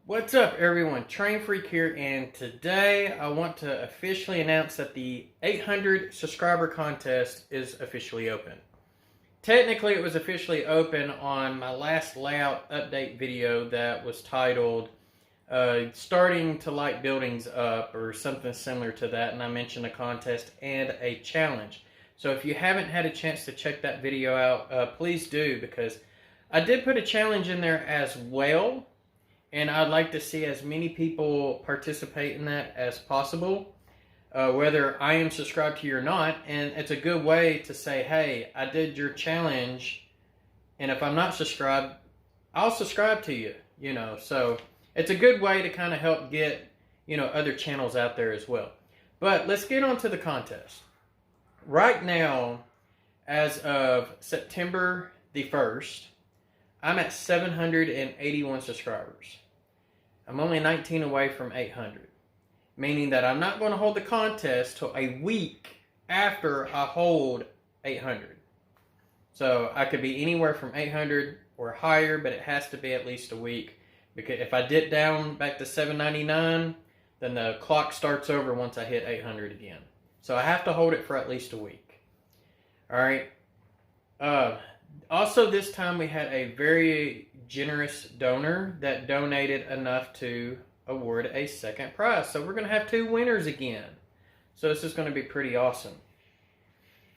What's up, everyone? Train Freak here, and today I want to officially announce that the 800 subscriber contest is officially open. Technically, it was officially open on my last layout update video that was titled Starting to Light Buildings Up, or something similar to that, and I mentioned a contest and a challenge. So if you haven't had a chance to check that video out, please do, because I did put a challenge in there as well. And I'd like to see as many people participate in that as possible, whether I am subscribed to you or not. And it's a good way to say, hey, I did your challenge, and if I'm not subscribed, I'll subscribe to you, So it's a good way to kind of help get, other channels out there as well. But let's get on to the contest. Right now, as of September the 1st, I'm at 781 subscribers. I'm only 19 away from 800, meaning that I'm not going to hold the contest till a week after I hold 800. So I could be anywhere from 800 or higher, but it has to be at least a week, because if I dip down back to 799, then the clock starts over once I hit 800 again. So I have to hold it for at least a week. All right. Also, this time we had a very generous donor that donated enough to award a second prize. So we're going to have two winners again. So this is going to be pretty awesome.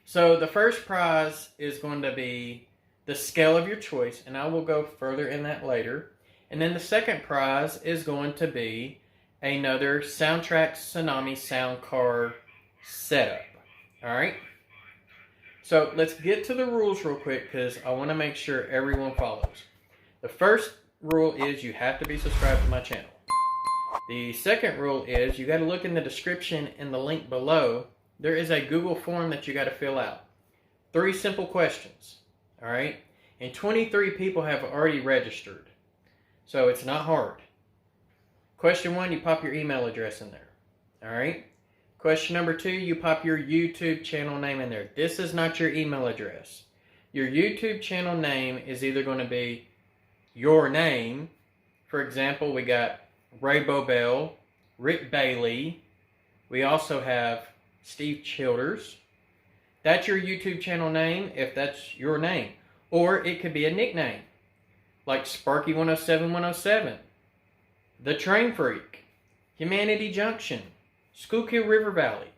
So the first prize is going to be the scale of your choice, and I will go further in that later. And then the second prize is going to be another Soundtrack Tsunami sound card setup. All right. So let's get to the rules real quick, because I want to make sure everyone follows. The first rule is you have to be subscribed to my channel. The second rule is you got to look in the description in the link below. There is a Google form that you got to fill out. 3 simple questions. All right. And 23 people have already registered. So it's not hard. Question 1, you pop your email address in there. All right. Question number 2, you pop your YouTube channel name in there. This is not your email address. Your YouTube channel name is either going to be your name. For example, we got Ray Bobel, Rick Bailey. We also have Steve Childers. That's your YouTube channel name if that's your name. Or it could be a nickname, like Sparky107107, The Train Freak, Humanity Junction, Schuylkill River Valley,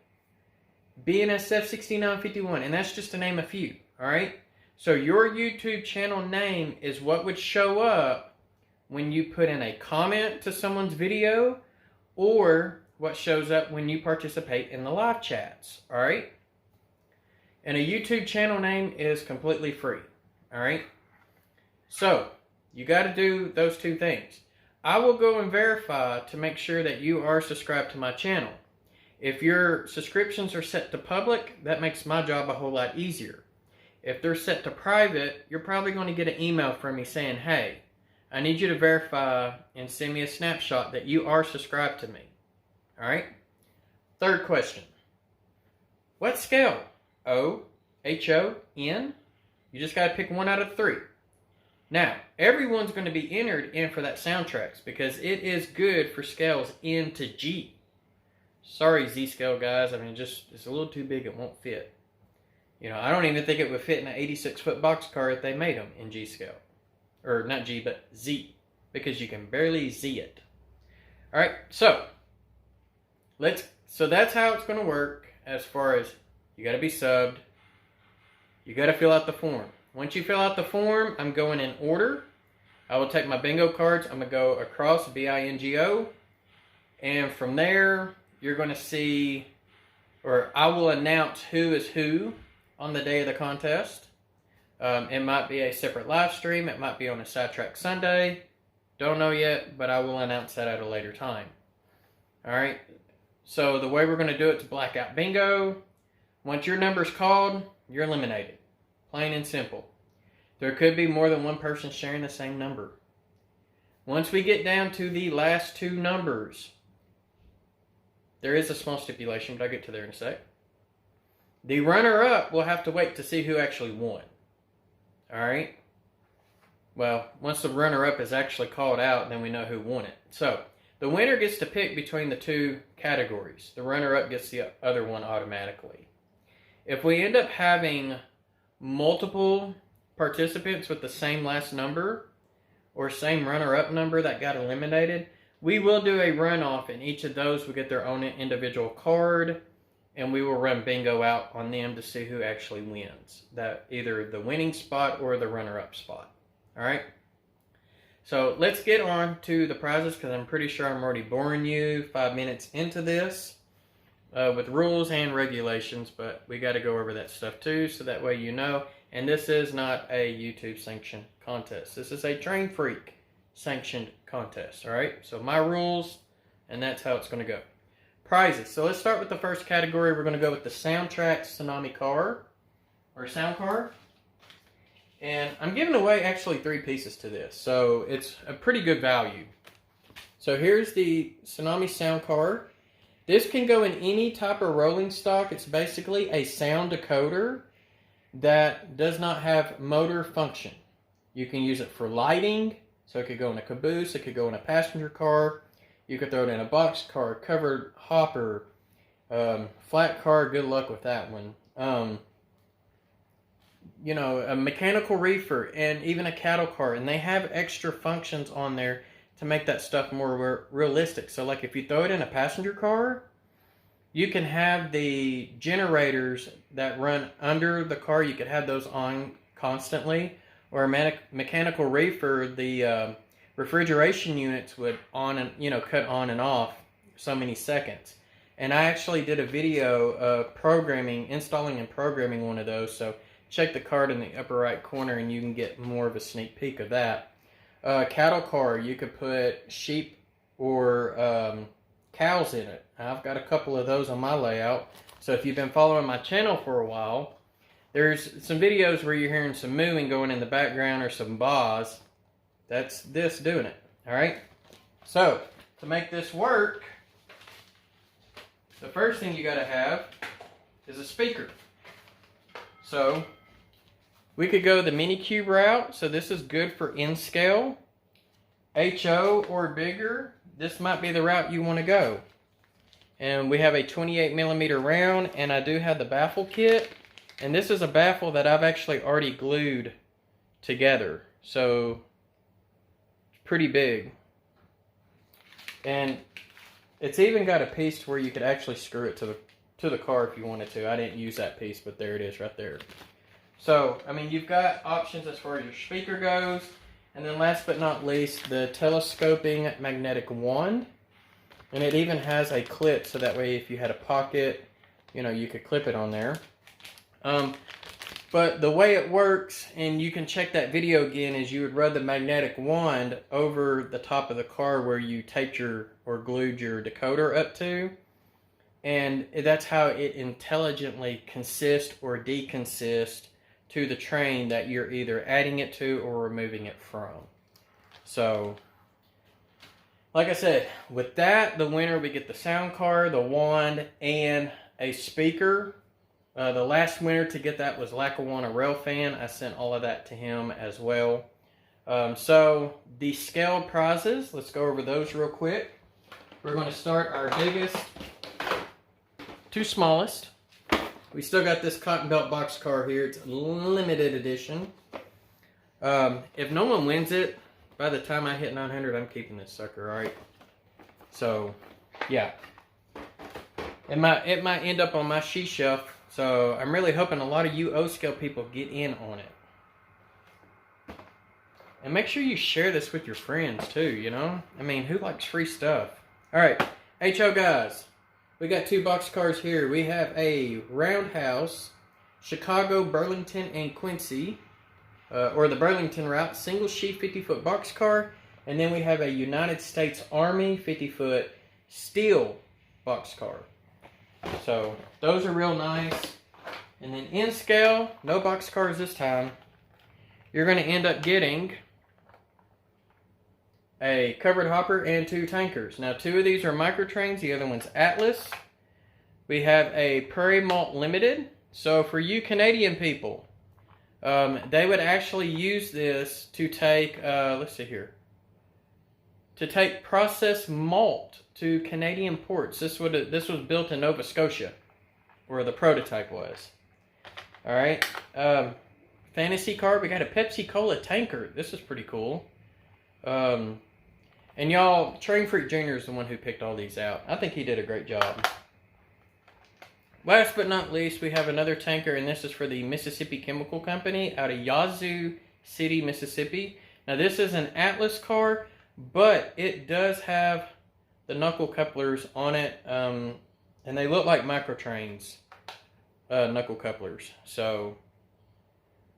BNSF 6951, and that's just to name a few, all right? So your YouTube channel name is what would show up when you put in a comment to someone's video, or what shows up when you participate in the live chats, all right? And a YouTube channel name is completely free, all right? So you got to do those 2 things. I will go and verify to make sure that you are subscribed to my channel. If your subscriptions are set to public, that makes my job a whole lot easier. If they're set to private, you're probably going to get an email from me saying, hey, I need you to verify and send me a snapshot that you are subscribed to me. All right? Third question. What scale? O, H, O, N? You just got to pick one out of 3. Now, everyone's going to be entered in for that soundtracks, because it is good for scales N to G. Sorry, Z-scale guys. I mean, it's a little too big. It won't fit. I don't even think it would fit in an 86-foot box car if they made them in G-scale. Or not G, but Z. Because you can barely Z it. All right, so that's how it's going to work, as far as you got to be subbed. You got to fill out the form. Once you fill out the form, I'm going in order. I will take my bingo cards. I'm going to go across, B-I-N-G-O. And from there, you're going to see, or I will announce who is who on the day of the contest. It might be a separate live stream. It might be on a Sidetrack Sunday. Don't know yet, but I will announce that at a later time. All right. So the way we're going to do it is blackout bingo. Once your number is called, you're eliminated. Plain and simple. There could be more than one person sharing the same number. Once we get down to the last 2 numbers, there is a small stipulation, but I'll get to there in a sec. The runner-up will have to wait to see who actually won. All right? well, once the runner-up is actually called out, then we know who won it. So, the winner gets to pick between the two categories. The runner-up gets the other one automatically. If we end up having multiple participants with the same last number or same runner-up number that got eliminated, we will do a runoff, and each of those will get their own individual card, and we will run bingo out on them to see who actually wins. That either the winning spot or the runner-up spot. All right? So let's get on to the prizes, because I'm pretty sure I'm already boring you 5 minutes into this with rules and regulations, but we got to go over that stuff too, so that way you know. And this is not a YouTube sanctioned contest. This is a Train Freak sanctioned contest. All right? So my rules, and that's how it's going to go. Prizes. So let's start with the first category. We're going to go with the Soundtrack Tsunami car, or Sound car. And I'm giving away actually 3 pieces to this, so it's a pretty good value. So here's the Tsunami Sound card. This can go in any type of rolling stock. It's basically a sound decoder that does not have motor function. You can use it for lighting, so it could go in a caboose, it could go in a passenger car, you could throw it in a box car, covered hopper, flat car, good luck with that one. You know, a mechanical reefer, and even a cattle car, and they have extra functions on there to make that stuff more realistic. So like if you throw it in a passenger car, you can have the generators that run under the car, you could have those on constantly, or a mechanical reefer, the refrigeration units would cut on and off so many seconds. And I actually did a video of installing and programming one of those, so check the card in the upper right corner and you can get more of a sneak peek of that. Cattle car, you could put sheep or cows in it. I've got a couple of those on my layout. So if you've been following my channel for a while, there's some videos where you're hearing some mooing going in the background or some baas. That's this doing it. Alright? So, to make this work, the first thing you gotta have is a speaker. So, we could go the mini cube route. So this is good for in scale. HO or bigger, this might be the route you want to go. And we have a 28mm round, and I do have the Baffle Kit. And this is a baffle that I've actually already glued together. So, it's pretty big. And it's even got a piece where you could actually screw it to the car if you wanted to. I didn't use that piece, but there it is right there. So, I mean, you've got options as far as your speaker goes. And then last but not least, the telescoping magnetic wand. And it even has a clip, so that way if you had a pocket, you could clip it on there. But the way it works, and you can check that video again, is you would run the magnetic wand over the top of the car where you taped or glued your decoder up to. And that's how it intelligently consists or deconsists to the train that you're either adding it to or removing it from. So, like I said, with that, the winner we get the sound card, the wand, and a speaker. The last winner to get that was Lackawanna Rail Fan. I sent all of that to him as well. So, the scaled prizes, let's go over those real quick. We're going to start our biggest to smallest. We still got this cotton belt box car here. It's a limited edition. If no one wins it, by the time I hit 900, I'm keeping this sucker, alright? So, yeah. It might end up on my she shelf, so I'm really hoping a lot of you O-scale people get in on it. And make sure you share this with your friends too, I mean, who likes free stuff? Alright, HO guys. We got 2 box cars here. We have a Roundhouse, Chicago, Burlington, and Quincy, or the Burlington route, single sheet 50-foot box car. And then we have a United States Army 50-foot steel box car. So, those are real nice. And then in scale, no box cars this time, you're going to end up getting a covered hopper and 2 tankers. Now 2 of these are micro trains, the other one's Atlas. We have a Prairie Malt Limited. So for you Canadian people, They would actually use this to take, let's see here, to take processed malt to Canadian ports. This was built in Nova Scotia, where the prototype was. All right. Fantasy card. We got a Pepsi Cola tanker. This is pretty cool. And y'all, Train Freak Jr. is the one who picked all these out. I think he did a great job. Last but not least, we have another tanker, and this is for the Mississippi Chemical Company out of Yazoo City, Mississippi. Now, this is an Atlas car, but it does have the knuckle couplers on it, and they look like Microtrains knuckle couplers. So,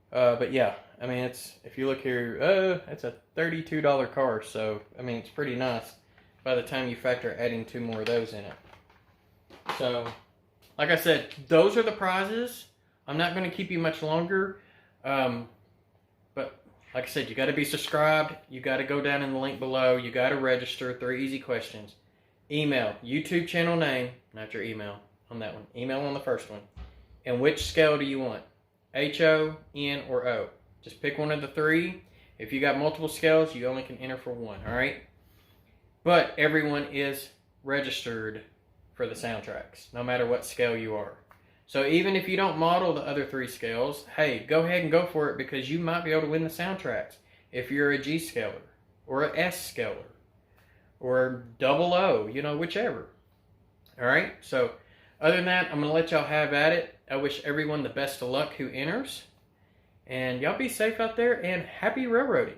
but yeah, I mean, if you look here, it's a $32 car, so, I mean, it's pretty nice by the time you factor adding 2 more of those in it. So, like I said, those are the prizes. I'm not going to keep you much longer. But like I said, you got to be subscribed. You got to go down in the link below. You got to register. 3 easy questions. Email, YouTube channel name, not your email on that one. Email on the first one. And which scale do you want? H-O, N, or O. Just pick one of the 3. If you got multiple scales, you only can enter for 1. All right? But everyone is registered for the soundtracks, no matter what scale you are. So even if you don't model the other 3 scales, hey, go ahead and go for it, because you might be able to win the soundtracks if you're a G scaler or a S scaler or double O, you know, whichever. All right, so other than that, I'm going to let y'all have at it. I wish everyone the best of luck who enters, and y'all be safe out there, and happy railroading.